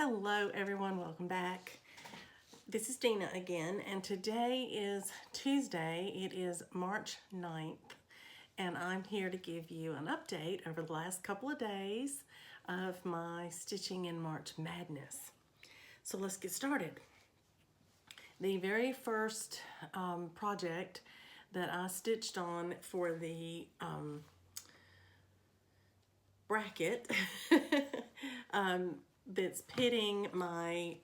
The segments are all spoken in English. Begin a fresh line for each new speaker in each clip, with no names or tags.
Hello everyone, welcome back. This is Dina again, and today is Tuesday. It is March 9th, and I'm here to give you an update over the last couple of days of my stitching in March Madness. So let's get started. The very first project that I stitched on for the bracket that's pitting my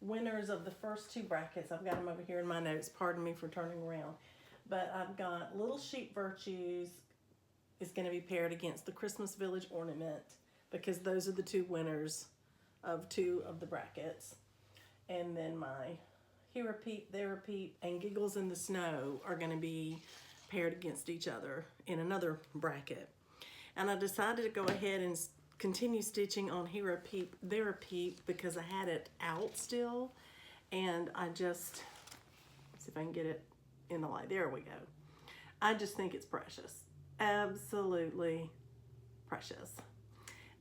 winners of the first two brackets. I've got them over here in my notes. Pardon me for turning around. But I've got Little Sheep Virtues is going to be paired against the Christmas Village Ornament because those are the two winners of two of the brackets. And then my Here a Peep, There a Peep, and Giggles in the Snow are going to be paired against each other in another bracket. And I decided to go ahead and continue stitching on Here a Peep, There a Peep because I had it out still. And I just, see if I can get it in the light. There we go. I just think it's precious. Absolutely precious.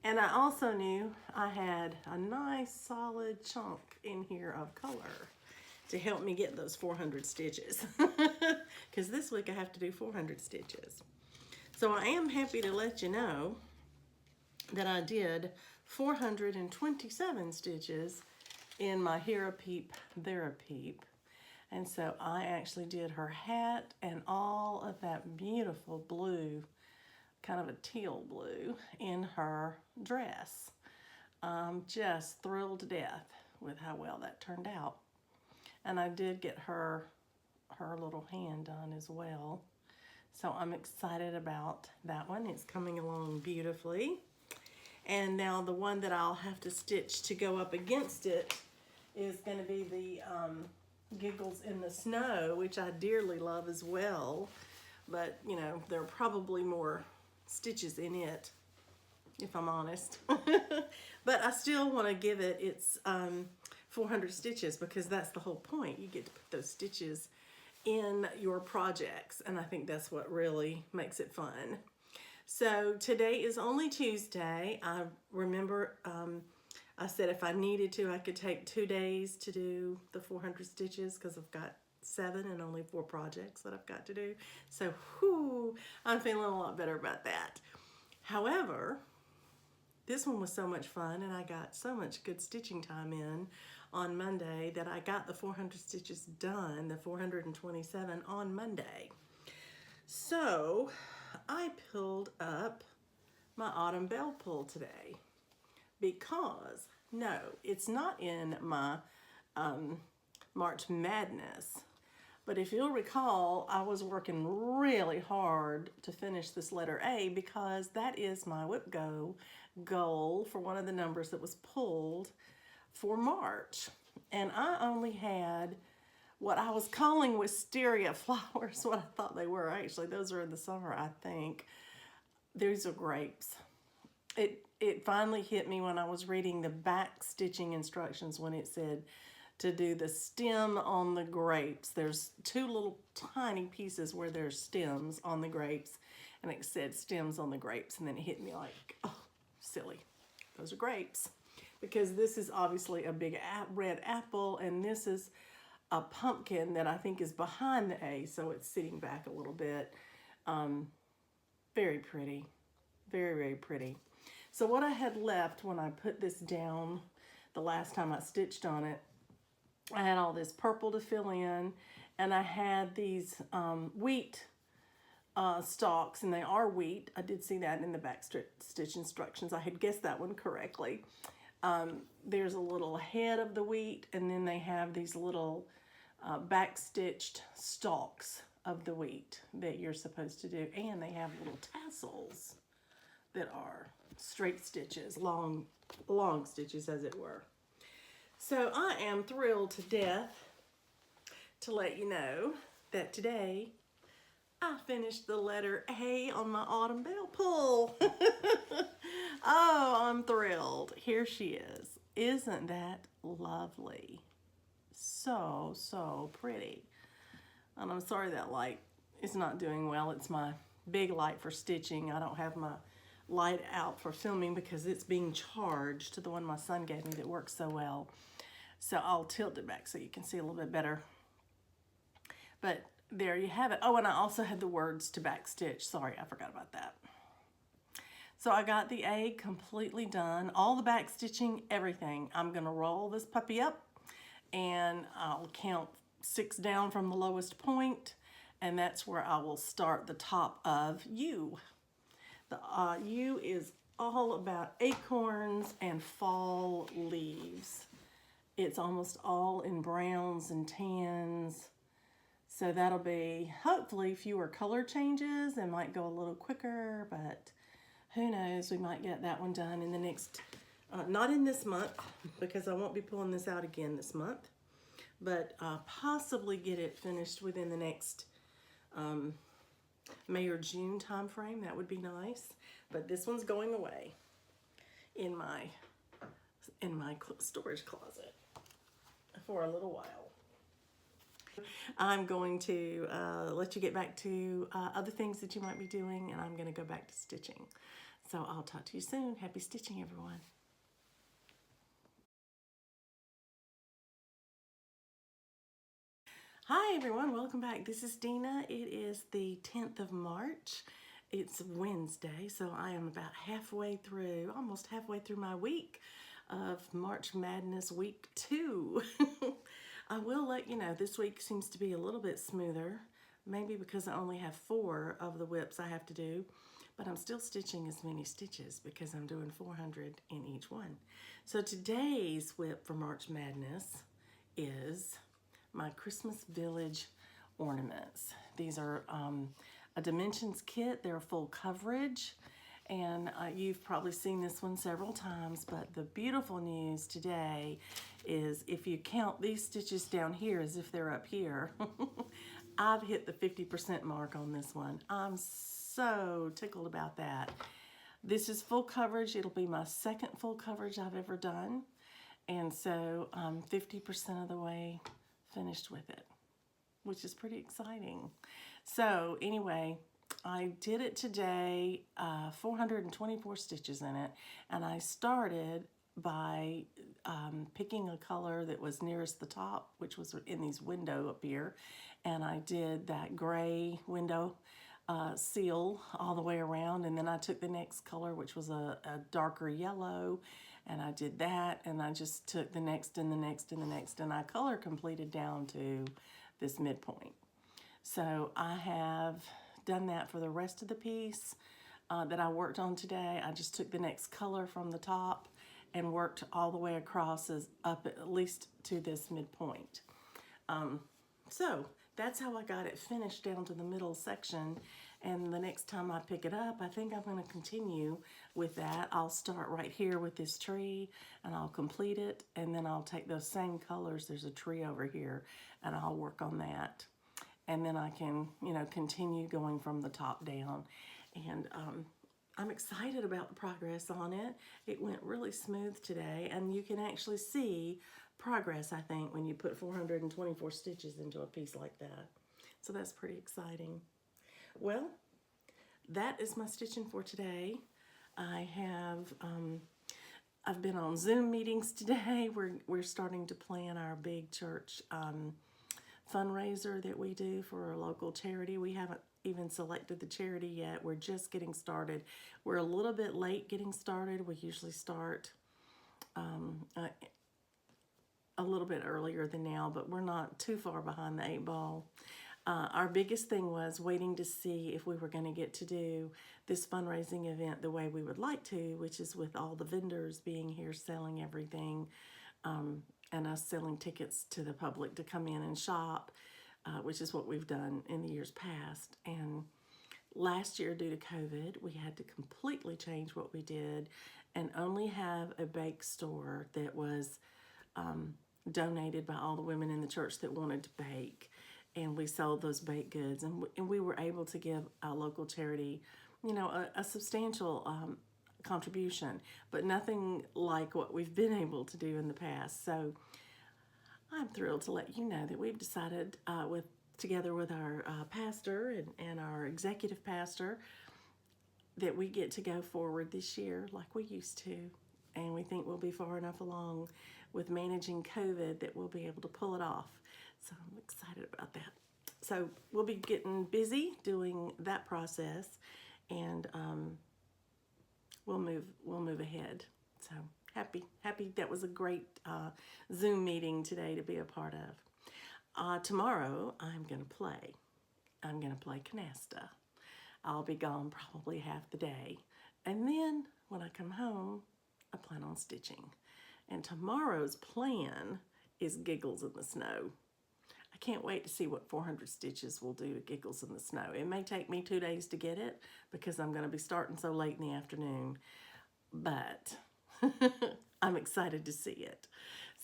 And I also knew I had a nice solid chunk in here of color to help me get those 400 stitches. Because this week I have to do 400 stitches. So I am happy to let you know that I did 427 stitches in my Here a Peep, There a Peep. And so I actually did her hat and all of that beautiful blue, kind of a teal blue, in her dress. I'm just thrilled to death with how well that turned out. And I did get her little hand done as well. So I'm excited about that one. It's coming along beautifully. And now the one that I'll have to stitch to go up against it is going to be the Giggles in the Snow, which I dearly love as well. But, you know, there are probably more stitches in it, if I'm honest. But I still want to give it its 400 stitches because that's the whole point. You get to put those stitches in your projects, and I think that's what really makes it fun. So today is only Tuesday. I remember I said if I needed to, I could take 2 days to do the 400 stitches because I've got 7 and only 4 projects that I've got to do. So whoo, I'm feeling a lot better about that. However, this one was so much fun and I got so much good stitching time in on Monday that I got the 400 stitches done, the 427 on Monday. So I pulled up my autumn bell pull today because, no, it's not in my March Madness. But if you'll recall, I was working really hard to finish this letter A because that is my Whip Go goal for one of the numbers that was pulled for March. And I only had what I was calling wisteria flowers, what I thought they were. Actually, those are in the summer, I think. These are grapes. It finally hit me when I was reading the back stitching instructions when it said to do the stem on the grapes. There's 2 little tiny pieces where there's stems on the grapes, and it said stems on the grapes, and then it hit me like, oh, silly. Those are grapes. Because this is obviously a big red apple, and this is a pumpkin that I think is behind the A, so it's sitting back a little bit. Very pretty. Very, very pretty. So what I had left when I put this down the last time I stitched on it, I had all this purple to fill in, and I had these wheat stalks, and they are wheat. I did see that in the back stitch instructions. I had guessed that one correctly. There's a little head of the wheat, and then they have these little back stitched stalks of the wheat that you're supposed to do, and they have little tassels that are straight stitches, long stitches as it were. So I am thrilled to death to let you know that today I finished the letter A on my autumn bell pull. Oh, I'm thrilled. Here she is. Isn't that lovely? So, so pretty. And I'm sorry that light is not doing well. It's my big light for stitching. I don't have my light out for filming because it's being charged to the one my son gave me that works so well. So I'll tilt it back so you can see a little bit better. But there you have it. Oh, and I also had the words to backstitch. Sorry, I forgot about that. So I got the egg completely done, all the back stitching, everything. I'm gonna roll this puppy up and I'll count 6 down from the lowest point, and that's where I will start the top of U. The U is all about acorns and fall leaves. It's almost all in browns and tans. So that'll be hopefully fewer color changes and might go a little quicker, but who knows, we might get that one done in the next, not in this month, because I won't be pulling this out again this month, but possibly get it finished within the next May or June time frame. That would be nice, but this one's going away in my storage closet for a little while. I'm going to let you get back to other things that you might be doing, and I'm going to go back to stitching. So I'll talk to you soon. Happy stitching, everyone. Hi, everyone. Welcome back. This is Dina. It is the 10th of March. It's Wednesday, so I am about halfway through, almost halfway through my week of March Madness week 2. I will let you know, this week seems to be a little bit smoother, maybe because I only have 4 of the whips I have to do, but I'm still stitching as many stitches because I'm doing 400 in each one. So today's whip for March Madness is my Christmas Village ornaments. These are a dimensions kit. They're full coverage, and you've probably seen this one several times, but the beautiful news today is if you count these stitches down here as if they're up here, I've hit the 50% mark on this one. I'm so tickled about that. This is full coverage. It'll be my second full coverage I've ever done, and so I'm 50% of the way finished with it, which is pretty exciting. So anyway, I did it today, 424 stitches in it, and I started by picking a color that was nearest the top, which was in these window up here, and I did that gray window seal all the way around, and then I took the next color, which was a darker yellow, and I did that, and I just took the next and the next and the next, and I color completed down to this midpoint. So I have done that for the rest of the piece that I worked on today. I just took the next color from the top and worked all the way across as up at least to this midpoint. So that's how I got it finished down to the middle section. And the next time I pick it up, I think I'm going to continue with that. I'll start right here with this tree and I'll complete it, and then I'll take those same colors. There's a tree over here, and I'll work on that. And then I can, you know, continue going from the top down. And I'm excited about the progress on it. It went really smooth today, and you can actually see progress, I think, when you put 424 stitches into a piece like that. So that's pretty exciting. Well, that is my stitching for today. I have, I've been on Zoom meetings today. We're starting to plan our big church fundraiser that we do for a local charity. We haven't even selected the charity yet. We're just getting started. We're a little bit late getting started. We usually start a little bit earlier than now, but we're not too far behind the 8 ball. Our biggest thing was waiting to see if we were going to get to do this fundraising event the way we would like to, which is with all the vendors being here selling everything, and us selling tickets to the public to come in and shop, which is what we've done in the years past. And last year, due to COVID, we had to completely change what we did and only have a bake store that was donated by all the women in the church that wanted to bake. And we sold those baked goods, and we were able to give a local charity, you know, a substantial contribution, but nothing like what we've been able to do in the past. So I'm thrilled to let you know that we've decided, together with our pastor and our executive pastor, that we get to go forward this year like we used to. And we think we'll be far enough along with managing COVID that we'll be able to pull it off. So I'm excited about that. So we'll be getting busy doing that process, and we'll move ahead. So happy. That was a great Zoom meeting today to be a part of. Tomorrow I'm gonna play Canasta. I'll be gone probably half the day, and then when I come home, I plan on stitching. And tomorrow's plan is Giggles in the Snow. I can't wait to see what 400 stitches will do to Giggles in the Snow. It may take me 2 days to get it because I'm going to be starting so late in the afternoon, but I'm excited to see it.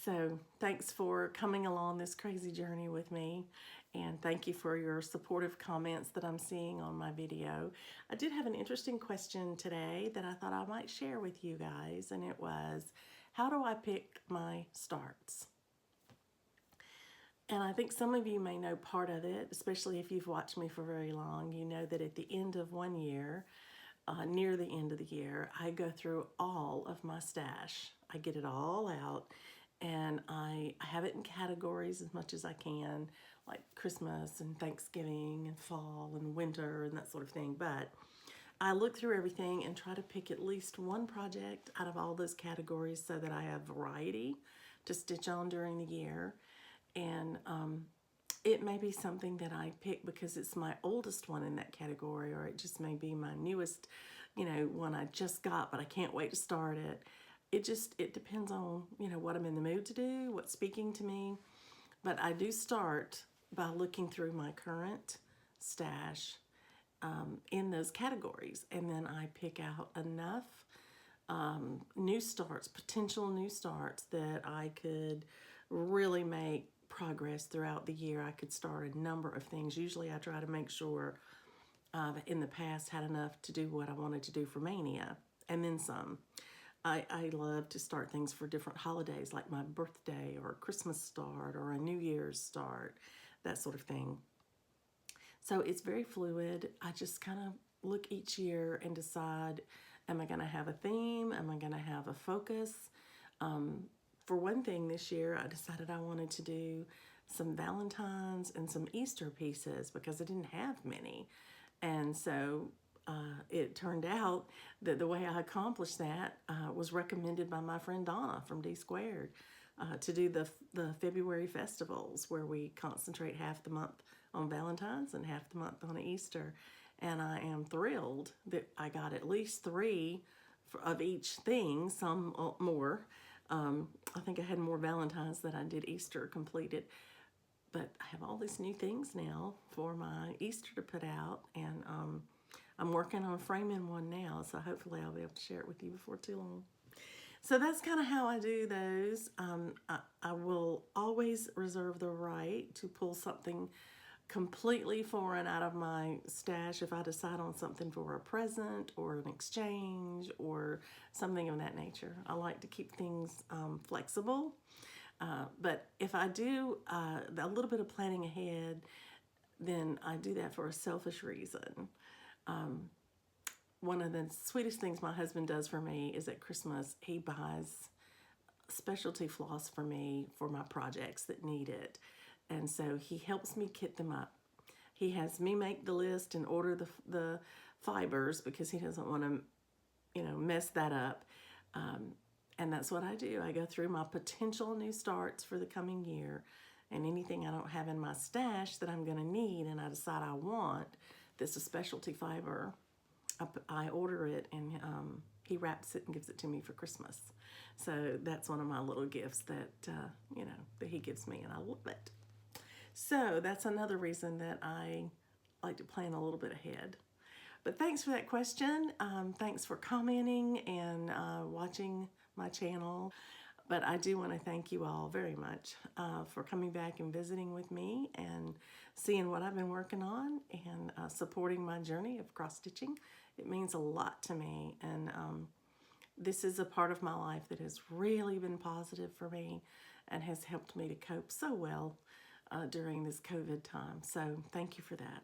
So thanks for coming along this crazy journey with me, and thank you for your supportive comments that I'm seeing on my video. I did have an interesting question today that I thought I might share with you guys, and it was, how do I pick my starts? And I think some of you may know part of it, especially if you've watched me for very long. You know that at the end of one year, near the end of the year, I go through all of my stash. I get it all out, and I have it in categories as much as I can, like Christmas and Thanksgiving and fall and winter and that sort of thing. But I look through everything and try to pick at least one project out of all those categories so that I have variety to stitch on during the year. And it may be something that I pick because it's my oldest one in that category, or it just may be my newest, one I just got, but I can't wait to start it. It depends on, what I'm in the mood to do, what's speaking to me. But I do start by looking through my current stash in those categories, and then I pick out enough new starts, potential new starts, that I could really make progress throughout the year. I could start a number of things. Usually I try to make sure in the past had enough to do what I wanted to do for Mania, and then some. I love to start things for different holidays, like my birthday or Christmas start or a New Year's start, that sort of thing. So it's very fluid. I just kind of look each year and decide, am I going to have a theme? Am I going to have a focus? For one thing, this year I decided I wanted to do some Valentine's and some Easter pieces because I didn't have many. And so it turned out that the way I accomplished that was recommended by my friend Donna from D Squared to do the February festivals, where we concentrate half the month on Valentine's and half the month on Easter. And I am thrilled that I got at least 3 of each thing, some more. I think I had more Valentine's than I did Easter completed. But I have all these new things now for my Easter to put out, and I'm working on framing one now, so hopefully I'll be able to share it with you before too long. So that's kind of how I do those. I will always reserve the right to pull something completely foreign out of my stash if I decide on something for a present or an exchange or something of that nature. I like to keep things flexible. But if I do a little bit of planning ahead, then I do that for a selfish reason. One of the sweetest things my husband does for me is at Christmas, he buys specialty floss for me for my projects that need it. And so he helps me kit them up. He has me make the list and order the fibers because he doesn't want to, mess that up. And that's what I do. I go through my potential new starts for the coming year, and anything I don't have in my stash that I'm going to need and I decide I want that's a specialty fiber, I order it, and he wraps it and gives it to me for Christmas. So that's one of my little gifts that, that he gives me, and I love it. So that's another reason that I like to plan a little bit ahead. But thanks for that question. Thanks for commenting and watching my channel. But I do want to thank you all very much for coming back and visiting with me and seeing what I've been working on and supporting my journey of cross-stitching. It means a lot to me, and this is a part of my life that has really been positive for me and has helped me to cope so well during this COVID time. So thank you for that.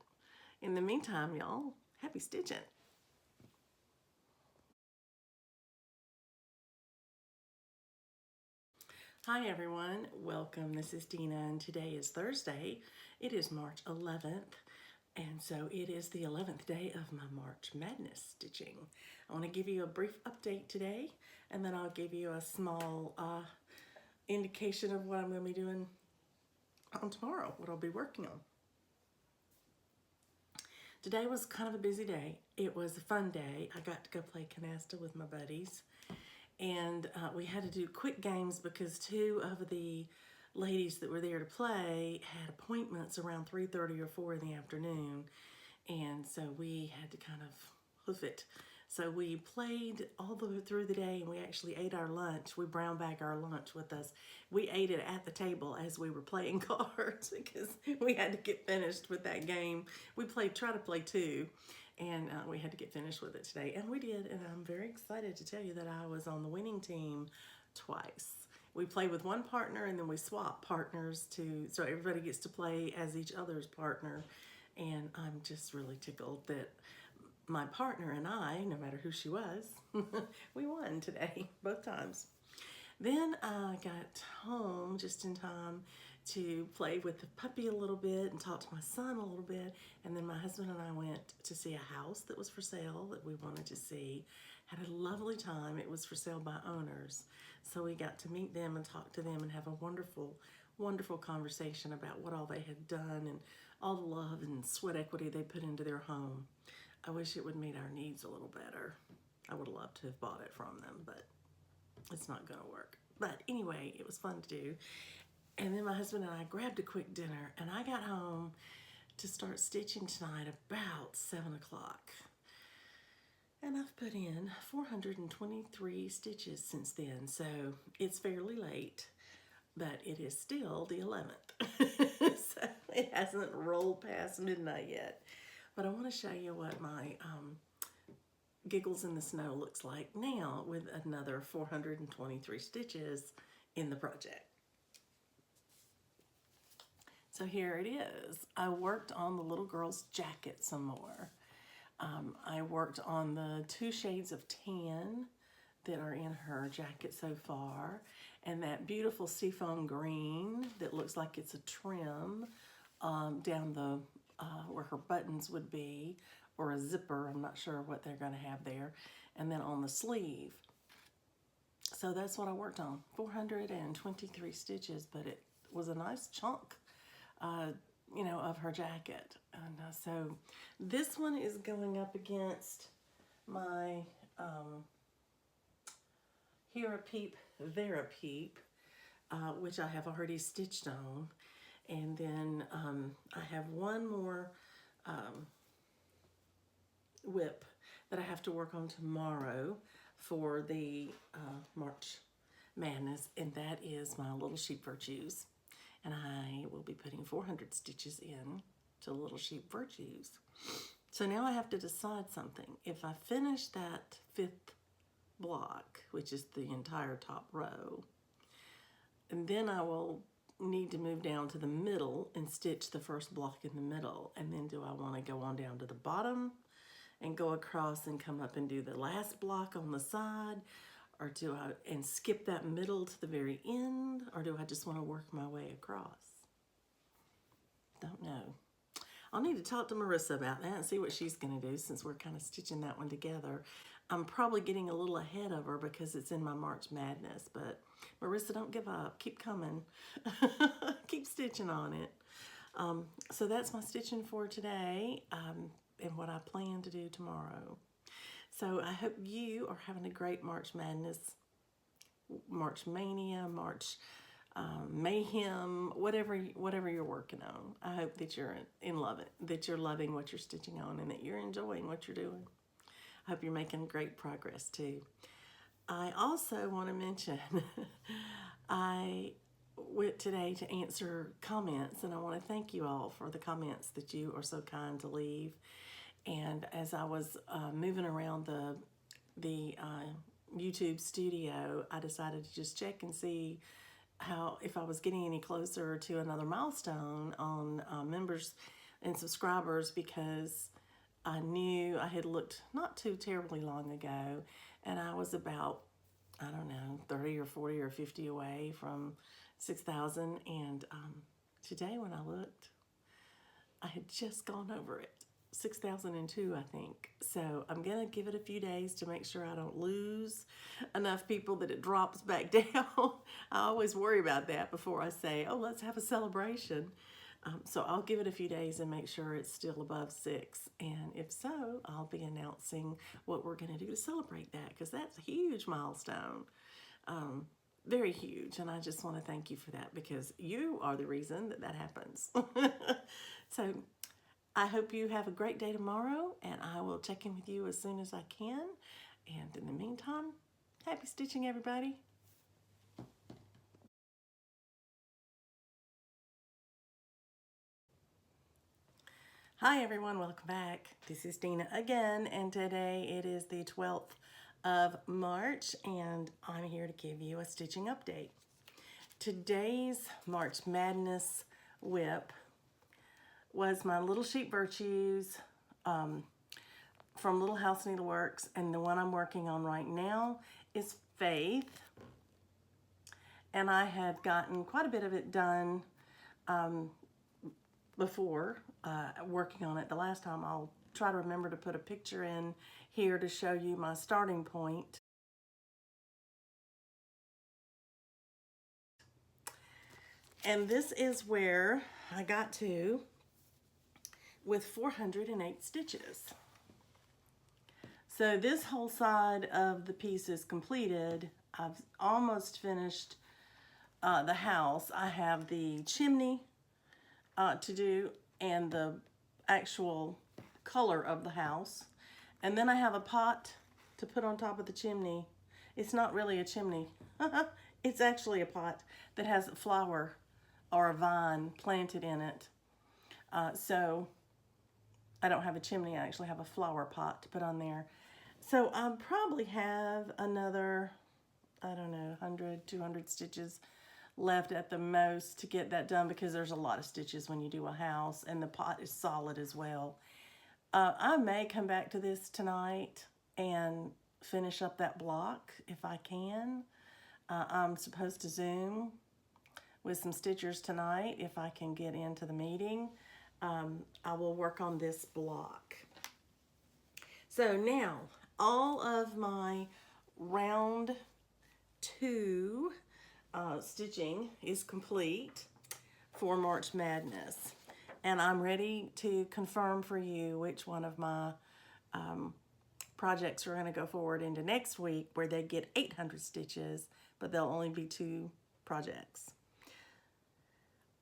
In the meantime, y'all, happy stitching. Hi everyone, welcome. This is Dina and today is Thursday. It is March 11th and so it is the 11th day of my March Madness stitching. I want to give you a brief update today and then I'll give you a small indication of what I'm going to be doing on tomorrow, what I'll be working on. Today was kind of a busy day. It was a fun day. I got to go play Canasta with my buddies. And we had to do quick games because two of the ladies that were there to play had appointments around 3:30 or 4 in the afternoon. And so we had to kind of hoof it. So we played all the way through the day and we actually ate our lunch. We brown bagged our lunch with us. We ate it at the table as we were playing cards because we had to get finished with that game. We try to play two. And we had to get finished with it today, and we did, and I'm very excited to tell you that I was on the winning team twice. We play with one partner, and then we swap partners so everybody gets to play as each other's partner, and I'm just really tickled that my partner and I, no matter who she was, we won today, both times. Then I got home just in time to play with the puppy a little bit and talk to my son a little bit. And then my husband and I went to see a house that was for sale that we wanted to see. Had a lovely time. It was for sale by owners. So we got to meet them and talk to them and have a wonderful, wonderful conversation about what all they had done and all the love and sweat equity they put into their home. I wish it would meet our needs a little better. I would love to have bought it from them, but it's not gonna work. But anyway, it was fun to do. And then my husband and I grabbed a quick dinner and I got home to start stitching tonight about 7 o'clock. And I've put in 423 stitches since then, so it's fairly late, but it is still the 11th. So it hasn't rolled past midnight yet. But I want to show you what my Giggles in the Snow looks like now with another 423 stitches in the project. So here it is. I worked on the little girl's jacket some more. I worked on the 2 shades of tan that are in her jacket so far, and that beautiful seafoam green that looks like it's a trim down the where her buttons would be, or a zipper. I'm not sure what they're going to have there. And then on the sleeve. So that's what I worked on. 423 stitches, but it was a nice chunk, you know, of her jacket. And so this one is going up against my Here a Peep, There a Peep, which I have already stitched on. And then I have one more whip that I have to work on tomorrow for the March Madness, and that is my Little Sheep Virtues. And I will be putting 400 stitches in to Little Sheep Virtues. So now I have to decide something. If I finish that 5th block, which is the entire top row, and then I will need to move down to the middle and stitch the first block in the middle. And then do I want to go on down to the bottom and go across and come up and do the last block on the side? Or do I skip that middle to the very end? Or do I just want to work my way across? Don't know. I'll need to talk to Marissa about that and see what she's going to do since we're kind of stitching that one together. I'm probably getting a little ahead of her because it's in my March Madness, but Marissa, don't give up. Keep coming. Keep stitching on it. So that's my stitching for today and what I plan to do tomorrow. So I hope you are having a great March Madness, March Mania, March Mayhem, whatever you're working on. I hope that you're in love it, that you're loving what you're stitching on, and that you're enjoying what you're doing. I hope you're making great progress too. I also want to mention I went today to answer comments, and I want to thank you all for the comments that you are so kind to leave. And as I was moving around the YouTube studio, I decided to just check and see if I was getting any closer to another milestone on members and subscribers, because I knew I had looked not too terribly long ago, and I was about I don't know, 30 or 40 or 50 away from 6,000. And today when I looked, I had just gone over it. 6,002, I think. So I'm going to give it a few days to make sure I don't lose enough people that it drops back down. I always worry about that before I say, oh, let's have a celebration. So I'll give it a few days and make sure it's still above 6. And if so, I'll be announcing what we're going to do to celebrate that, because that's a huge milestone. Very huge. And I just want to thank you for that, because you are the reason that that happens. So I hope you have a great day tomorrow, and I will check in with you as soon as I can. And in the meantime, happy stitching, everybody. Hi everyone, welcome back. This is Dina again, and today it is the 12th of March, and I'm here to give you a stitching update. Today's March Madness whip was my Little Sheep Virtues from Little House Needleworks, and the one I'm working on right now is Faith. And I had gotten quite a bit of it done before working on it the last time. I'll try to remember to put a picture in here to show you my starting point. And this is where I got to with 408 stitches. So this whole side of the piece is completed. I've almost finished the house. I have the chimney to do and the actual color of the house. And then I have a pot to put on top of the chimney. It's not really a chimney. It's actually a pot that has a flower or a vine planted in it. So I don't have a chimney, I actually have a flower pot to put on there. So I probably have another, I don't know, 100, 200 stitches left at the most to get that done, because there's a lot of stitches when you do a house, and the pot is solid as well. I may come back to this tonight and finish up that block if I can. I'm supposed to Zoom with some stitchers tonight if I can get into the meeting. I will work on this block. So now all of my round 2 stitching is complete for March Madness, and I'm ready to confirm for you which one of my projects are going to go forward into next week, where they get 800 stitches, but they'll only be 2 projects.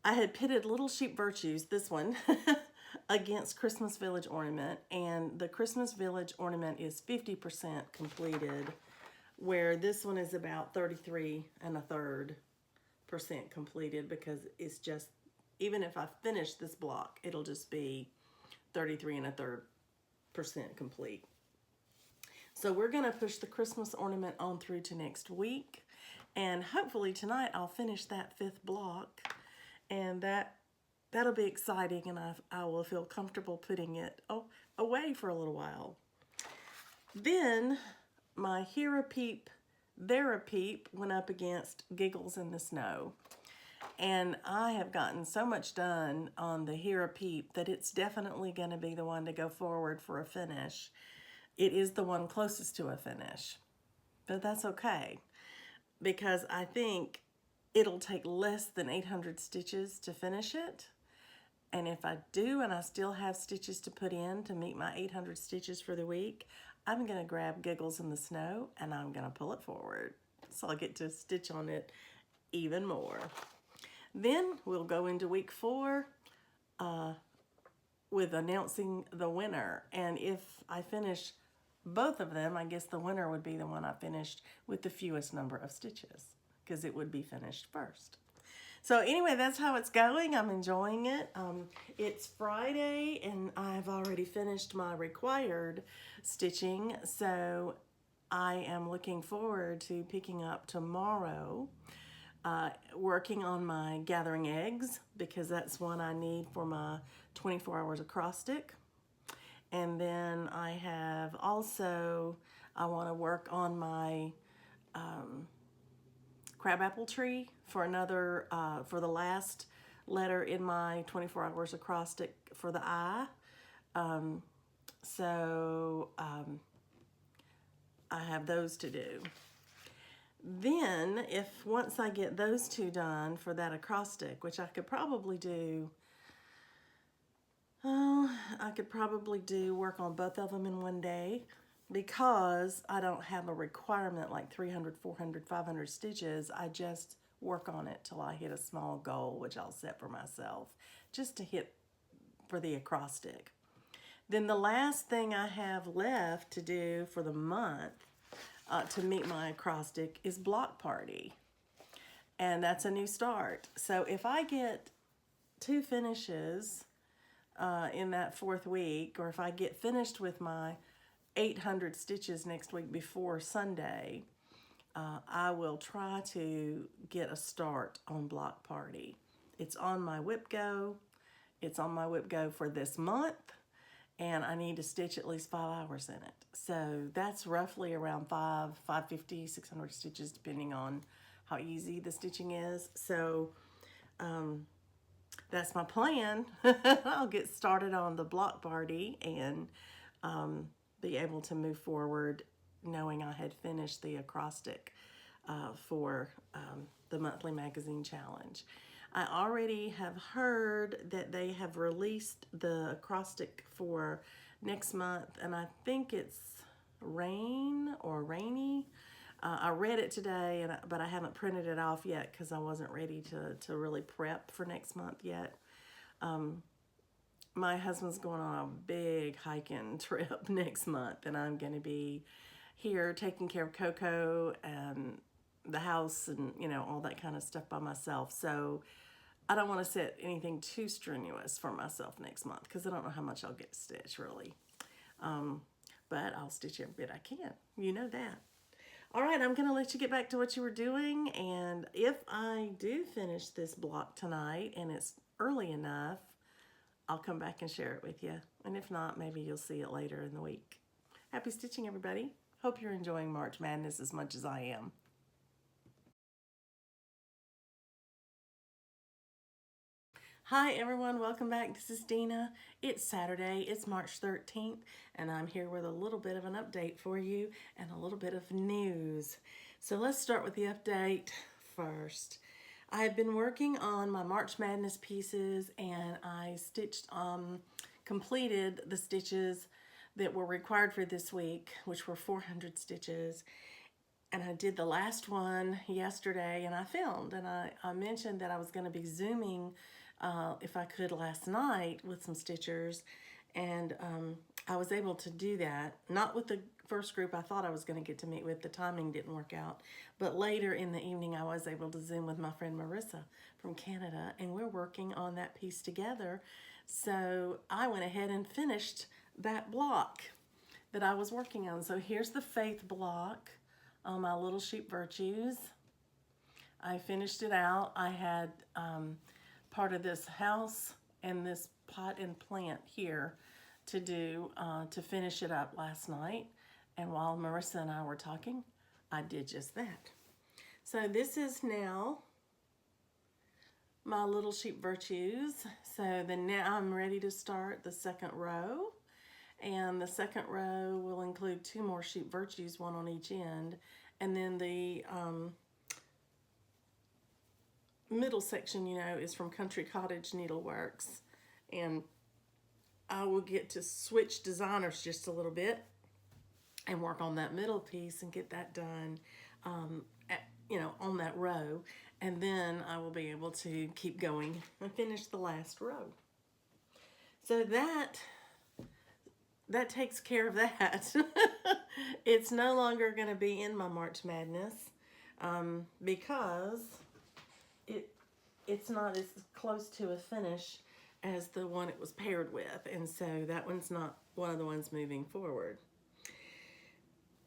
I had pitted Little Sheep Virtues, this one, against Christmas Village Ornament, and the Christmas Village Ornament is 50% completed, where this one is about 33.33% completed, because it's just, even if I finish this block, it'll just be 33.33% complete. So we're going to push the Christmas ornament on through to next week, and hopefully tonight I'll finish that 5th block, and that'll be exciting, and I will feel comfortable putting it away for a little while. Then my Here a Peep, There a Peep went up against Giggles in the Snow. And I have gotten so much done on the Here a Peep that it's definitely going to be the one to go forward for a finish. It is the one closest to a finish. But that's okay, because I think it'll take less than 800 stitches to finish it. And if I do, and I still have stitches to put in to meet my 800 stitches for the week, I'm going to grab Giggles in the Snow and I'm going to pull it forward. So I'll get to stitch on it even more. Then we'll go into week 4 with announcing the winner. And if I finish both of them, I guess the winner would be the one I finished with the fewest number of stitches, because it would be finished first. So anyway, that's how it's going. I'm enjoying it. It's Friday, and I've already finished my required stitching, so I am looking forward to picking up tomorrow, working on my gathering eggs, because that's one I need for my 24 hours acrostic. And then I have also, I want to work on my crabapple tree for another, for the last letter in my 24 hours acrostic for the I. I have those to do. Then, if once I get those two done for that acrostic, which I could probably do, work on both of them in one day, because I don't have a requirement like 300, 400, 500 stitches. I just work on it till I hit a small goal, which I'll set for myself, just to hit for the acrostic. Then the last thing I have left to do for the month to meet my acrostic is block party. And that's a new start. So if I get 2 finishes in that 4th week, or if I get finished with my 800 stitches next week before Sunday, I will try to get a start on block party. It's on my whip go. It's on my whip go for this month. And I need to stitch at least 5 hours in it. So that's roughly around 550, 600 stitches, depending on how easy the stitching is. So that's my plan. I'll get started on the block party and be able to move forward knowing I had finished the acrostic for the monthly magazine challenge. I already have heard that they have released the acrostic for next month, and I think it's rain or rainy. I read it today, but I haven't printed it off yet because I wasn't ready to really prep for next month yet. My husband's going on a big hiking trip next month, and I'm going to be here taking care of Coco and the house and, you know, all that kind of stuff by myself. So I don't want to set anything too strenuous for myself next month because I don't know how much I'll get to stitch, really. But I'll stitch every bit I can. You know that. All right, I'm going to let you get back to what you were doing. And if I do finish this block tonight and it's early enough, I'll come back and share it with you. And if not, maybe you'll see it later in the week. Happy stitching, everybody. Hope you're enjoying March Madness as much as I am. Hi everyone, welcome back. This is Dina. It's Saturday, it's March 13th, and I'm here with a little bit of an update for you and a little bit of news. So let's start with the update first. I have been working on my March Madness pieces, and I completed the stitches that were required for this week, which were 400 stitches. And I did the last one yesterday, and I filmed, and I mentioned that I was going to be Zooming if I could last night with some stitchers, and I was able to do that. Not with the first group I thought I was going to get to meet with. The timing didn't work out. But later in the evening, I was able to Zoom with my friend Marissa from Canada, and we're working on that piece together. So I went ahead and finished that block that I was working on. So here's the Faith block on my Little Sheep Virtues. I finished it out. I had part of this house and this pot and plant here to do to finish it up last night. And while Marissa and I were talking, I did just that. So this is now my Little Sheep Virtues. So then now I'm ready to start the second row. And the second row will include 2 more Sheep Virtues, 1 on each end. And then the middle section, you know, is from Country Cottage Needleworks. And I will get to switch designers just a little bit and work on that middle piece and get that done, you know, on that row. And then I will be able to keep going and finish the last row. So that takes care of that. It's no longer going to be in my March Madness because it's not as close to a finish as the one it was paired with, and so that one's not one of the ones moving forward.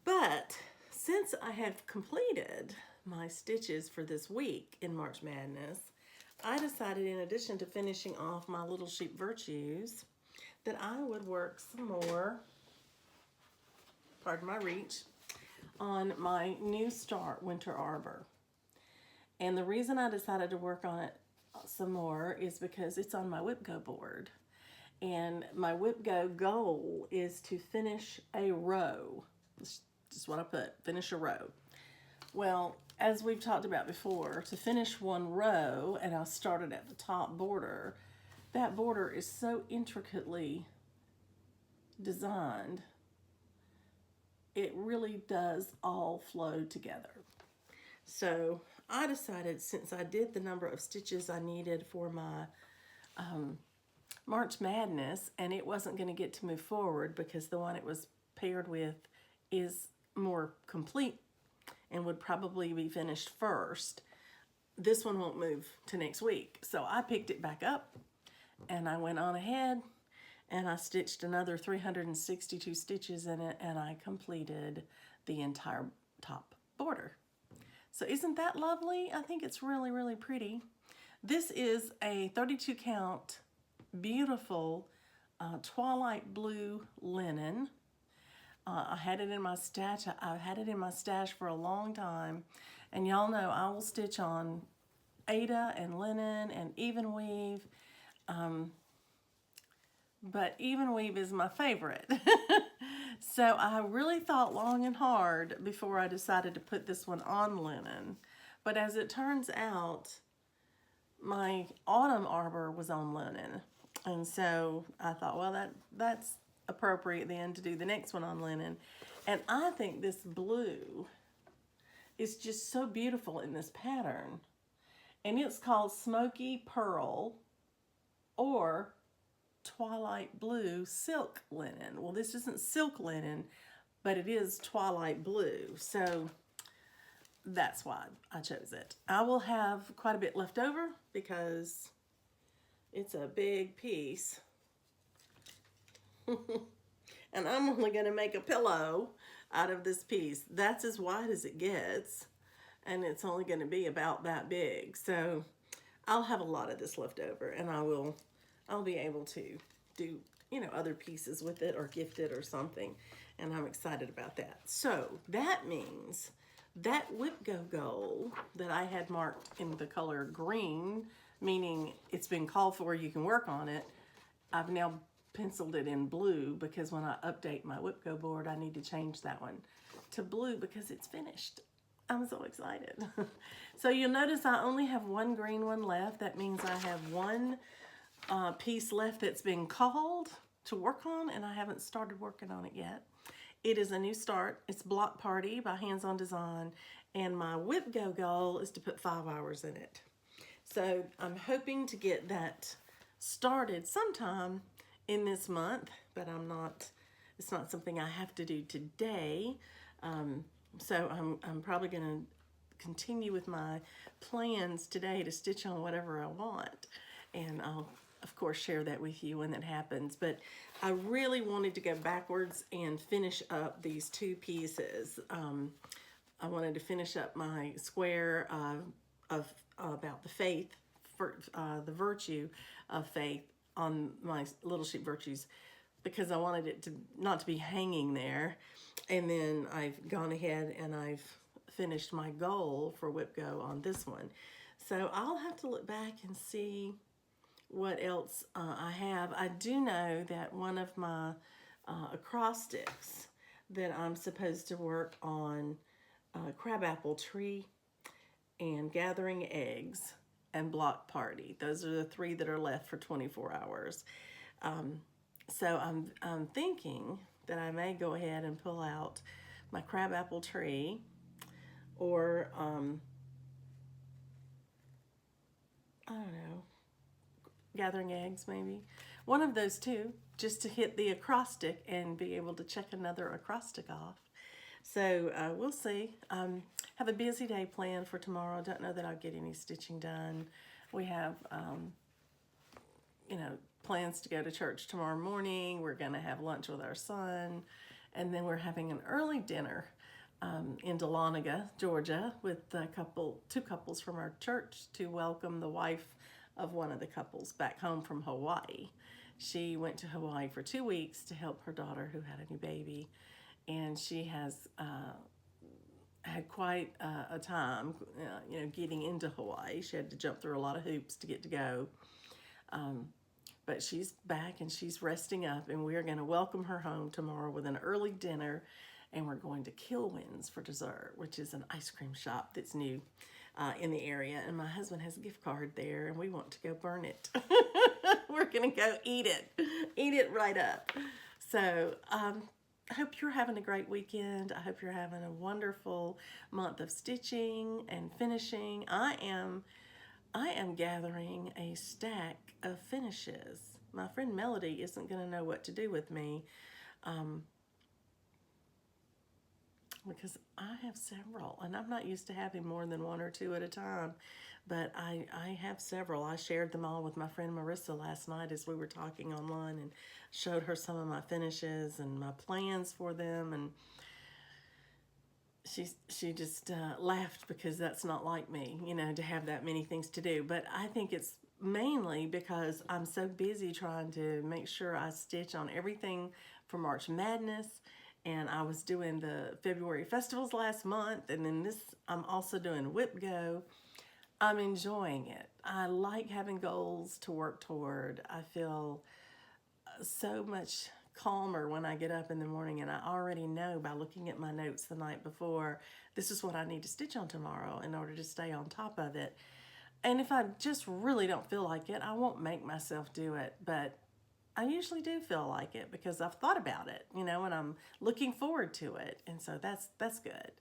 But since I have completed my stitches for this week in March Madness, I decided, in addition to finishing off my Little Sheep Virtues, that I would work some more, pardon my reach, on my new start winter arbor. And the reason I decided to work on it some more is because it's on my Whip Go board. And my Whip Go goal is to finish a row. That's just what I put, finish a row. Well, as we've talked about before, to finish one row, and I started at the top border, that border is so intricately designed, it really does all flow together. So I decided, since I did the number of stitches I needed for my March Madness, and it wasn't going to get to move forward because the one it was paired with is more complete and would probably be finished first, this one won't move to next week. So I picked it back up and I went on ahead and I stitched another 362 stitches in it, and I completed the entire top border. So isn't that lovely? I think it's really, really pretty. This is a 32 count, beautiful twilight blue linen. I had it in my stash. I've had it in my stash for a long time, and y'all know I will stitch on Aida and linen and even weave. But even weave is my favorite. So I really thought long and hard before I decided to put this one on linen. But as it turns out, my autumn arbor was on linen. And so I thought, well, that's appropriate then to do the next one on linen. And I think this blue is just so beautiful in this pattern. And it's called Smoky Pearl or Twilight Blue Silk Linen. Well, this isn't silk linen, but it is twilight blue. So that's why I chose it. I will have quite a bit left over because it's a big piece. And I'm only going to make a pillow out of this piece. That's as wide as it gets, and it's only going to be about that big. So I'll have a lot of this left over, and I'll be able to do, you know, other pieces with it or gift it or something, and I'm excited about that. So that means that Whip Go goal that I had marked in the color green, meaning it's been called for, you can work on it, I've now penciled it in blue because when I update my Whip Go board, I need to change that one to blue because it's finished. I'm so excited. So you'll notice I only have one green one left. That means I have one piece left that's been called to work on, and I haven't started working on it yet. It is a new start. It's Block Party by Hands On Design, and my Whip Go goal is to put 5 hours in it. So I'm hoping to get that started sometime in this month, but it's not something I have to do today. So I'm probably going to continue with my plans today to stitch on whatever I want. And I'll, of course, share that with you when that happens. But I really wanted to go backwards and finish up these two pieces. I wanted to finish up my square of about the faith, for the virtue of faith on my Little Sheep Virtues, because I wanted it to not to be hanging there. And then I've gone ahead and I've finished my goal for Whip Go on this one. So I'll have to look back and see what else I have. I do know that one of my acrostics that I'm supposed to work on, Crabapple Tree and Gathering Eggs and Block Party. Those are the three that are left for 24 hours. So I'm thinking that I may go ahead and pull out my Crabapple Tree, or I don't know, Gathering Eggs maybe. One of those two, just to hit the acrostic and be able to check another acrostic off. So we'll see. Have a busy day planned for tomorrow. Don't know that I'll get any stitching done. We have, you know, plans to go to church tomorrow morning. We're going to have lunch with our son. And then we're having an early dinner in Dahlonega, Georgia, with two couples from our church to welcome the wife of one of the couples back home from Hawaii. She went to Hawaii for 2 weeks to help her daughter who had a new baby. And she has had quite a time, you know, getting into Hawaii. She had to jump through a lot of hoops to get to go. But she's back and she's resting up, and we are going to welcome her home tomorrow with an early dinner, and we're going to Kilwins for dessert, which is an ice cream shop that's new in the area, and my husband has a gift card there, and we want to go burn it. We're going to go eat it right up. So I hope you're having a great weekend. I hope you're having a wonderful month of stitching and finishing. I am gathering a stack of finishes. My friend Melody isn't going to know what to do with me because I have several, and I'm not used to having more than one or two at a time, but I have several. I shared them all with my friend Marissa last night as we were talking online, and showed her some of my finishes and my plans for them, and she just laughed because that's not like me, you know, to have that many things to do. But I think it's mainly because I'm so busy trying to make sure I stitch on everything for March Madness, and I was doing the February festivals last month, and then this I'm also doing Whip Go. I'm enjoying it. I like having goals to work toward. I feel so much calmer when I get up in the morning, and I already know by looking at my notes the night before, this is what I need to stitch on tomorrow in order to stay on top of it. And if I just really don't feel like it, I won't make myself do it, but I usually do feel like it because I've thought about it, you know, and I'm looking forward to it, and so that's good.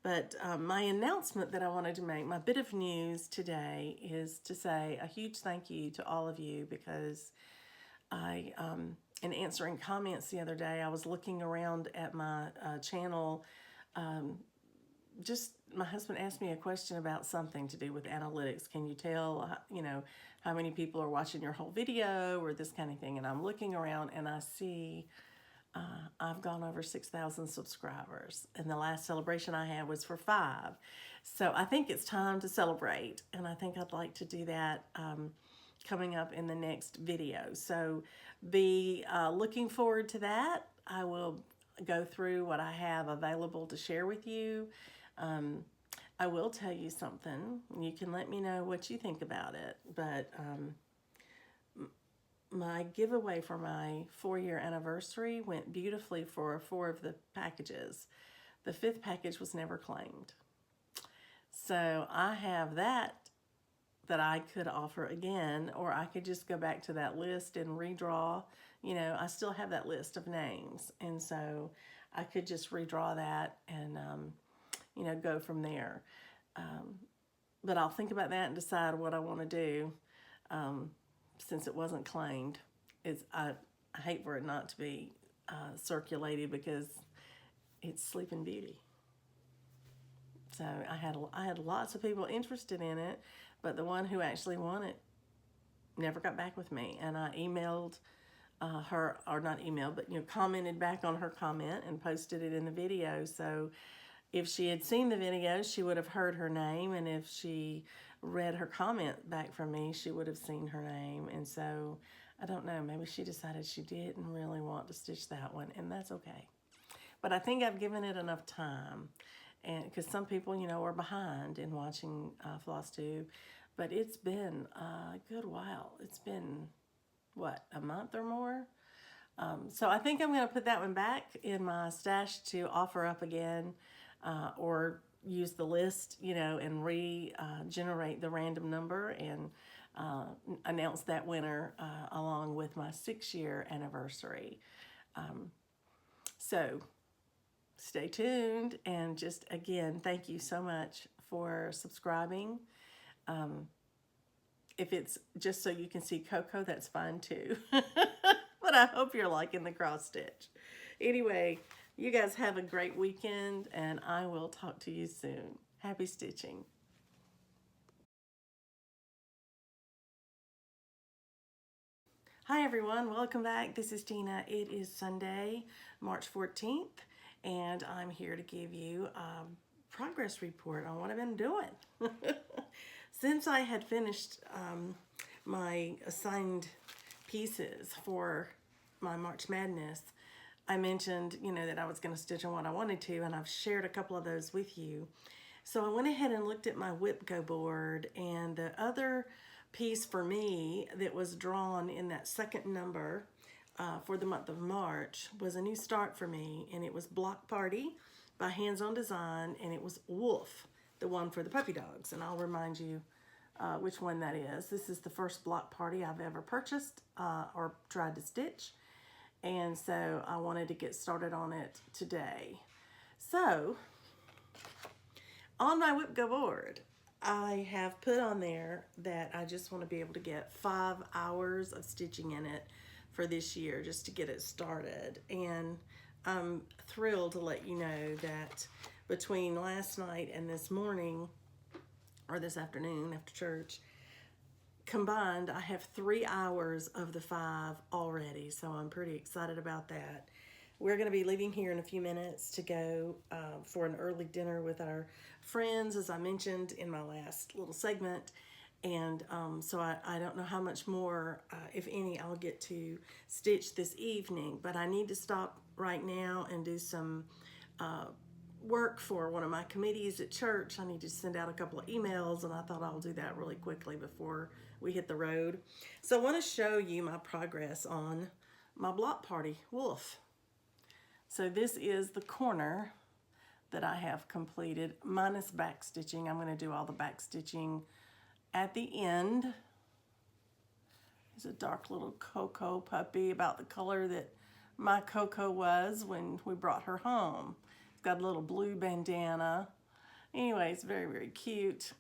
But my announcement that I wanted to make, my bit of news today, is to say a huge thank you to all of you, because I, in answering comments the other day, I was looking around at my channel. Just my husband asked me a question about something to do with analytics. Can you tell, you know, how many people are watching your whole video, or this kind of thing? And I'm looking around and I see I've gone over 6,000 subscribers, and the last celebration I had was for 5. So I think it's time to celebrate, and I think I'd like to do that coming up in the next video. So be looking forward to that. I will go through what I have available to share with you. I will tell you something. You can let me know what you think about it, but my giveaway for my 4-year anniversary went beautifully for 4 of the packages. The 5th package was never claimed. So I have that I could offer again, or I could just go back to that list and redraw. You know, I still have that list of names, and so I could just redraw that and, you know, go from there. But I'll think about that and decide what I want to do. Since it wasn't claimed, I hate for it not to be circulated because it's Sleeping Beauty. So I had lots of people interested in it, but the one who actually won it never got back with me, and I emailed her, or not emailed, but, you know, commented back on her comment and posted it in the video. So if she had seen the video, she would have heard her name, and if she read her comment back from me, she would have seen her name. And so I don't know, maybe she decided she didn't really want to stitch that one, and that's okay. But I think I've given it enough time, and because some people, you know, are behind in watching FlossTube, but it's been a good while. It's been, what, a month or more? So I think I'm going to put that one back in my stash to offer up again, or use the list, you know, and regenerate the random number and announce that winner along with my 6-year anniversary. So stay tuned, and just again, thank you so much for subscribing. If it's just so you can see Coco, that's fine too. But I hope you're liking the cross stitch. Anyway, you guys have a great weekend, and I will talk to you soon. Happy stitching. Hi everyone, welcome back. This is Tina. It is Sunday, March 14th, and I'm here to give you a progress report on what I've been doing. Since I had finished my assigned pieces for my March Madness, I mentioned, you know, that I was going to stitch on what I wanted to, and I've shared a couple of those with you. So I went ahead and looked at my whip go board, and the other piece for me that was drawn in that second number for the month of March was a new start for me, and it was Block Party by Hands On Design, and it was WOOF, the one for the puppy dogs, and I'll remind you which one that is. This is the first Block Party I've ever purchased or tried to stitch, and so I wanted to get started on it today. So on my whip go board, I have put on there that I just want to be able to get 5 hours of stitching in it for this year just to get it started. And I'm thrilled to let you know that between last night and this morning, or this afternoon after church, combined, I have 3 hours of the 5 already. So I'm pretty excited about that. We're going to be leaving here in a few minutes to go for an early dinner with our friends, as I mentioned in my last little segment. And so I don't know how much more, if any, I'll get to stitch this evening. But I need to stop right now and do some work for one of my committees at church. I need to send out a couple of emails, and I thought I'll do that really quickly before we hit the road. So I want to show you my progress on my block party WOOF. So this is the corner that I have completed, minus back stitching. I'm going to do all the back stitching at the end. There's a dark little Coco puppy, about the color that my Coco was when we brought her home. It's got a little blue bandana. Anyway, it's very, very cute.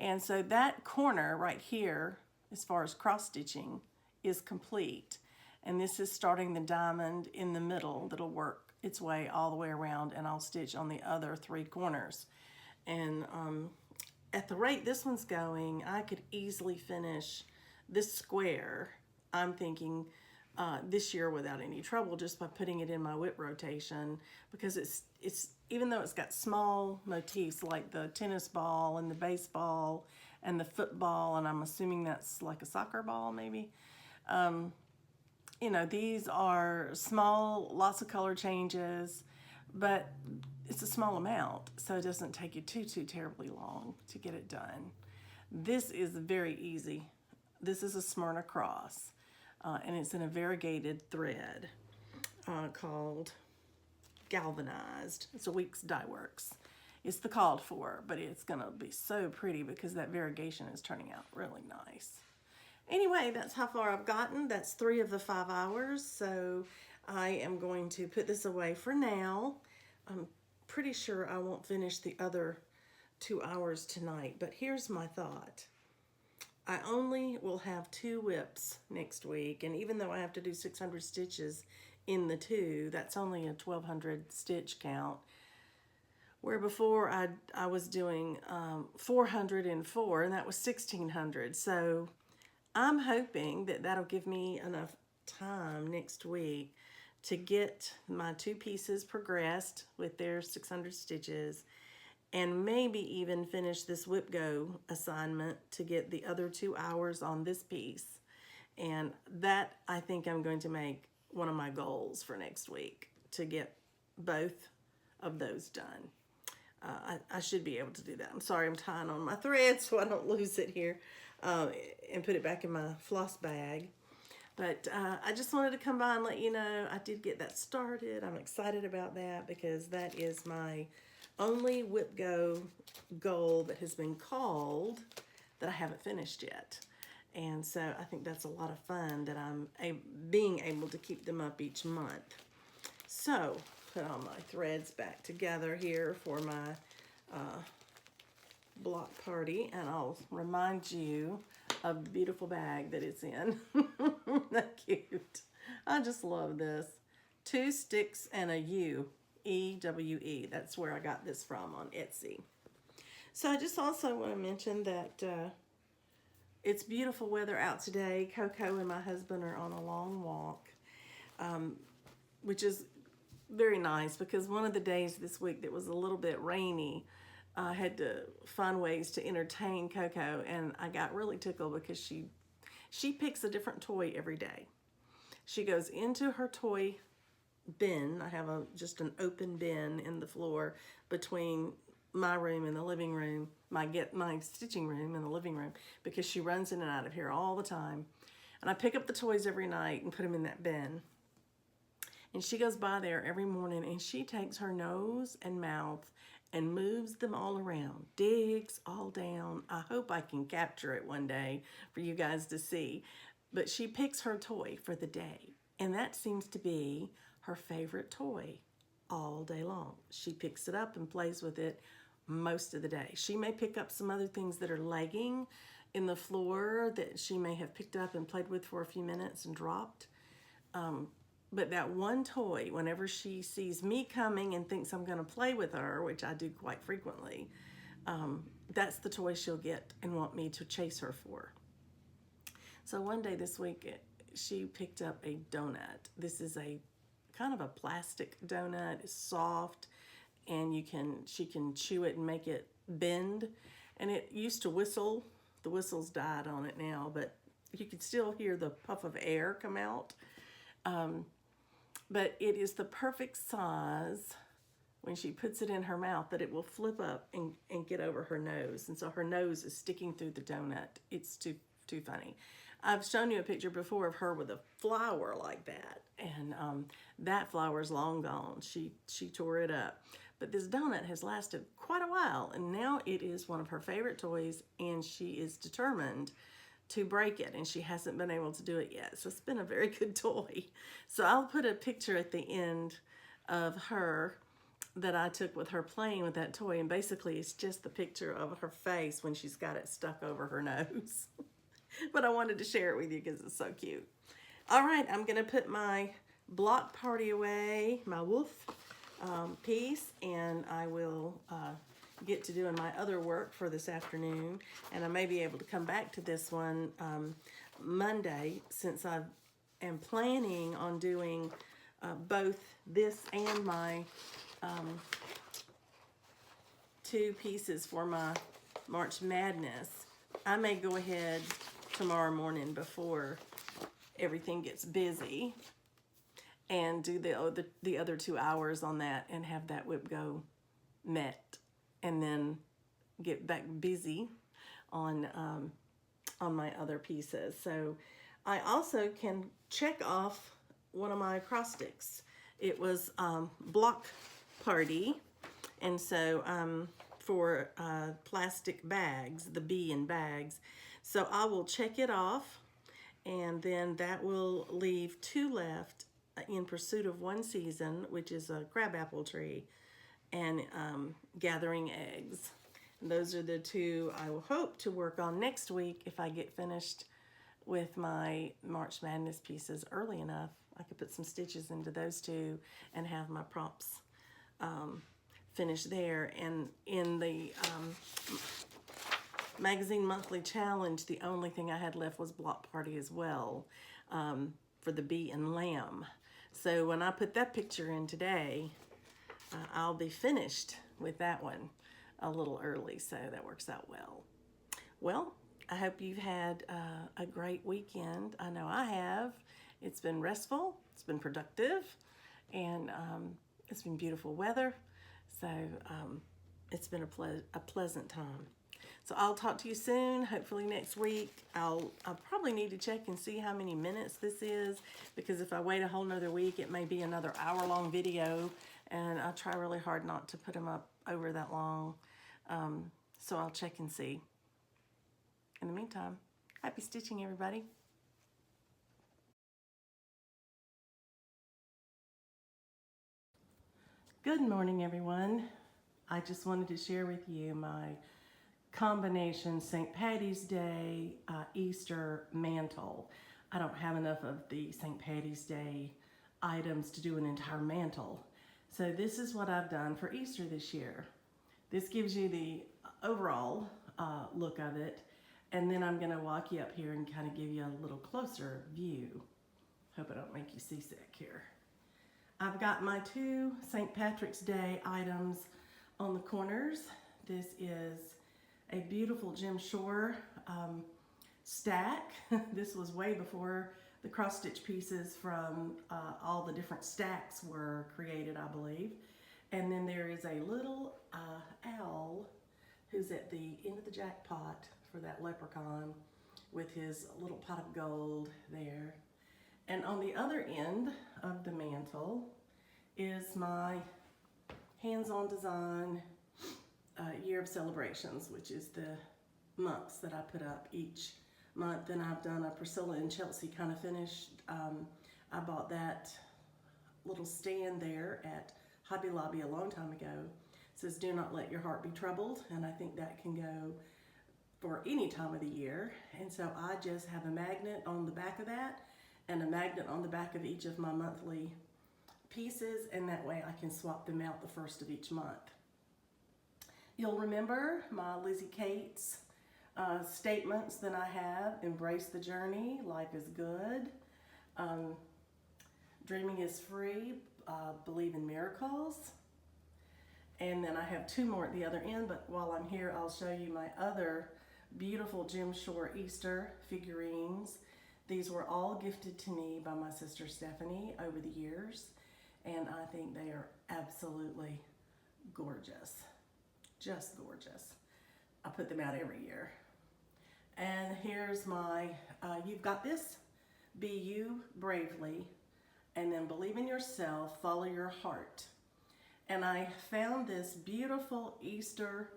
And so that corner right here, as far as cross stitching, is complete. And this is starting the diamond in the middle that'll work its way all the way around, and I'll stitch on the other 3 corners. And at the rate this one's going, I could easily finish this square, I'm thinking, this year without any trouble, just by putting it in my whip rotation, because it's even though it's got small motifs like the tennis ball and the baseball and the football, and I'm assuming that's like a soccer ball maybe, you know, these are small, lots of color changes, but it's a small amount, so it doesn't take you too terribly long to get it done. This is very easy. This is a Smyrna cross, and it's in a variegated thread called Galvanized. It's a Weeks Dye Works. It's the called for, but it's gonna be so pretty because that variegation is turning out really nice. Anyway, that's how far I've gotten. That's 3 of the 5 hours, so I am going to put this away for now. I'm pretty sure I won't finish the other 2 hours tonight, but here's my thought. I only will have 2 whips next week, and even though I have to do 600 stitches in the 2, that's only a 1,200 stitch count, where before I was doing 404, and that was 1,600. So I'm hoping that that'll give me enough time next week to get my 2 pieces progressed with their 600 stitches, and maybe even finish this whip go assignment to get the other 2 hours on this piece. And that, I think, I'm going to make one of my goals for next week, to get both of those done. I should be able to do that. I'm sorry, I'm tying on my thread so I don't lose it here and put it back in my floss bag. But I just wanted to come by and let you know I did get that started. I'm excited about that because that is my only whip go goal that has been called that I haven't finished yet. And so I think that's a lot of fun that I'm being able to keep them up each month. So put all my threads back together here for my block party, and I'll remind you of the beautiful bag that it's in. That's cute. I just love this. 2 sticks and a U, E-W-E. That's where I got this from on Etsy. So I just also want to mention that it's beautiful weather out today. Coco and my husband are on a long walk, which is very nice because one of the days this week that was a little bit rainy, I had to find ways to entertain Coco, and I got really tickled because she picks a different toy every day. She goes into her toy bin. I have just an open bin in the floor between my room and the living room, my stitching room and the living room, because she runs in and out of here all the time. And I pick up the toys every night and put them in that bin. And she goes by there every morning and she takes her nose and mouth and moves them all around, digs all down. I hope I can capture it one day for you guys to see. But she picks her toy for the day, and that seems to be her favorite toy all day long. She picks it up and plays with it most of the day. She may pick up some other things that are lagging in the floor that she may have picked up and played with for a few minutes and dropped. But that one toy, whenever she sees me coming and thinks I'm going to play with her, which I do quite frequently, that's the toy she'll get and want me to chase her for. So one day this week, she picked up a donut. This is a kind of a plastic donut. It's soft, and she can chew it and make it bend. And it used to whistle. The whistle's died on it now, but you can still hear the puff of air come out. But it is the perfect size when she puts it in her mouth that it will flip up and get over her nose. And so her nose is sticking through the donut. It's too funny. I've shown you a picture before of her with a flower like that. And that flower's long gone. She tore it up. But this donut has lasted quite a while. And now it is one of her favorite toys. And she is determined to break it, and she hasn't been able to do it yet. So it's been a very good toy. So I'll put a picture at the end of her that I took with her playing with that toy, and basically it's just the picture of her face when she's got it stuck over her nose. But I wanted to share it with you because it's so cute. All right, I'm gonna put my block party away, my WOOF piece, and I will get to doing my other work for this afternoon, and I may be able to come back to this one Monday, since I am planning on doing both this and my 2 pieces for my March Madness. I may go ahead tomorrow morning before everything gets busy and do the other 2 hours on that and have that whip go met, and then get back busy on my other pieces. So I also can check off one of my acrostics. It was block party, and so for plastic bags, the B in bags. So I will check it off, and then that will leave 2 left in pursuit of one season, which is a crabapple tree and gathering eggs. And those are the 2 I will hope to work on next week if I get finished with my March Madness pieces early enough. I could put some stitches into those 2 and have my prompts finished there. And in the Magazine Monthly Challenge, the only thing I had left was block party as well, for the bee and lamb. So when I put that picture in today, I'll be finished with that one a little early, so that works out well. Well, I hope you've had a great weekend. I know I have. It's been restful, it's been productive, and it's been beautiful weather, so it's been a pleasant time. So I'll talk to you soon, hopefully next week. I'll probably need to check and see how many minutes this is, because if I wait a whole nother week, it may be another hour-long video, and I try really hard not to put them up over that long. So I'll check and see. In the meantime, happy stitching, everybody. Good morning, everyone. I just wanted to share with you my combination St. Patty's Day, Easter mantle. I don't have enough of the St. Patty's Day items to do an entire mantle. So this is what I've done for Easter this year. This gives you the overall look of it, and then I'm gonna walk you up here and kind of give you a little closer view. Hope I don't make you seasick here. I've got my 2 St. Patrick's Day items on the corners. This is a beautiful Jim Shore stack. This was way before the cross stitch pieces from all the different stacks were created, I believe. And then there is a little owl who's at the end of the jackpot for that leprechaun with his little pot of gold there. And on the other end of the mantle is my hands-on design year of celebrations, which is the months that I put up each month. And I've done a Priscilla and Chelsea kind of finish. I bought that little stand there at Hobby Lobby a long time ago. It says, "Do not let your heart be troubled," and I think that can go for any time of the year. And so I just have a magnet on the back of that and a magnet on the back of each of my monthly pieces, and that way I can swap them out the first of each month. You'll remember my Lizzie Kate's statements that I have: embrace the journey, life is good, dreaming is free, believe in miracles. And then I have two more at the other end, but while I'm here, I'll show you my other beautiful Jim Shore Easter figurines. These were all gifted to me by my sister Stephanie over the years, and I think they are absolutely gorgeous. Just gorgeous. I put them out every year. And here's my, you've got this, be you bravely, and then believe in yourself, follow your heart. And I found this beautiful Easter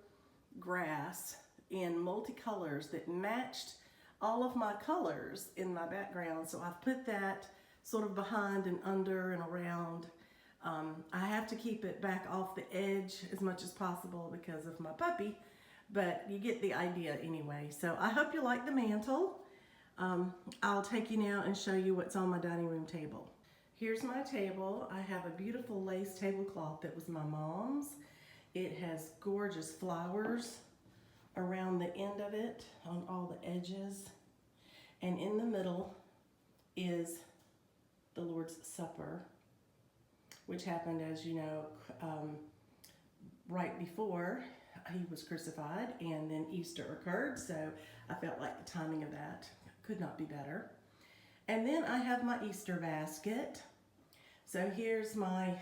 grass in multicolors that matched all of my colors in my background. So I've put that sort of behind and under and around. I have to keep it back off the edge as much as possible because of my puppy, but you get the idea anyway. So I hope you like the mantle. I'll take you now and show you what's on my dining room table. Here's my table. I have a beautiful lace tablecloth that was my mom's. It has gorgeous flowers around the end of it, on all the edges. And in the middle is the Lord's Supper, which happened, as you know, right before he was crucified, and then Easter occurred. So I felt like the timing of that could not be better. And then I have my Easter basket. So here's my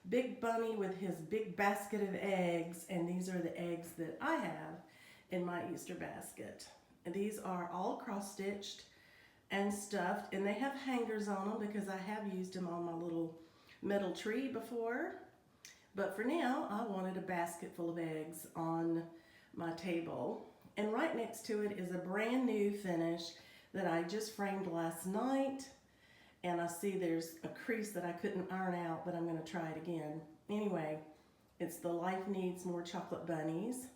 big bunny with his big basket of eggs, and these are the eggs that I have in my Easter basket. And these are all cross-stitched and stuffed, and they have hangers on them because I have used them on my little metal tree before. But for now, I wanted a basket full of eggs on my table. And right next to it is a brand new finish that I just framed last night, and I see there's a crease that I couldn't iron out, but I'm going to try it again. Anyway, it's the Life Needs More Chocolate Bunnies,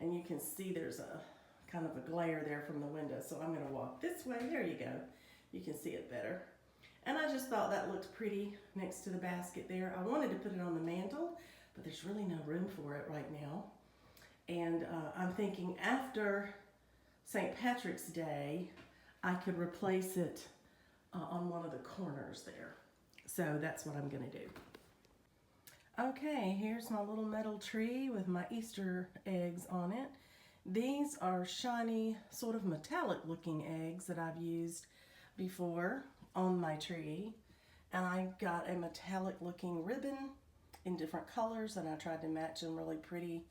and you can see there's a kind of a glare there from the window, so I'm going to walk this way. There you go. You can see it better. And I just thought that looked pretty next to the basket there. I wanted to put it on the mantle, but there's really no room for it right now. And I'm thinking after St. Patrick's Day, I could replace it on one of the corners there. So that's what I'm gonna do. Okay, here's my little metal tree with my Easter eggs on it. These are shiny, sort of metallic looking eggs that I've used before on my tree. And I got a metallic looking ribbon in different colors, and I tried to match them really pretty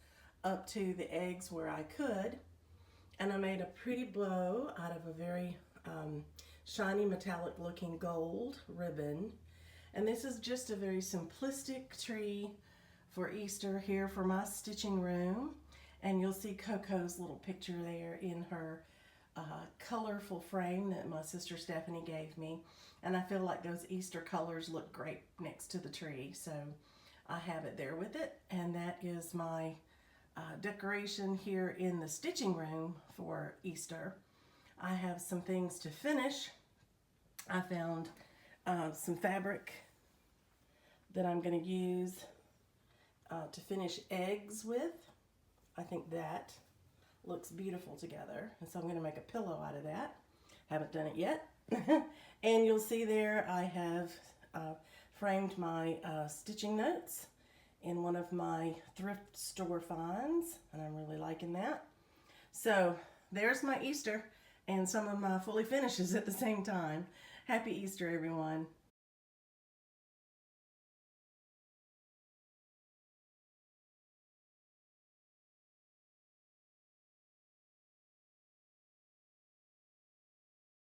up to the eggs where I could. And I made a pretty bow out of a very shiny metallic looking gold ribbon. And this is just a very simplistic tree for Easter here for my stitching room. And you'll see Coco's little picture there in her colorful frame that my sister Stephanie gave me. And I feel like those Easter colors look great next to the tree. So I have it there with it. And that is my decoration here in the stitching room for Easter. I have some things to finish. I found some fabric that I'm going to use to finish eggs with. I think that looks beautiful together, and so I'm going to make a pillow out of that. Haven't done it yet. And you'll see there I have framed my stitching notes in one of my thrift store finds, and I'm really liking that. So there's my Easter, and some of my fully finishes at the same time. Happy Easter, everyone.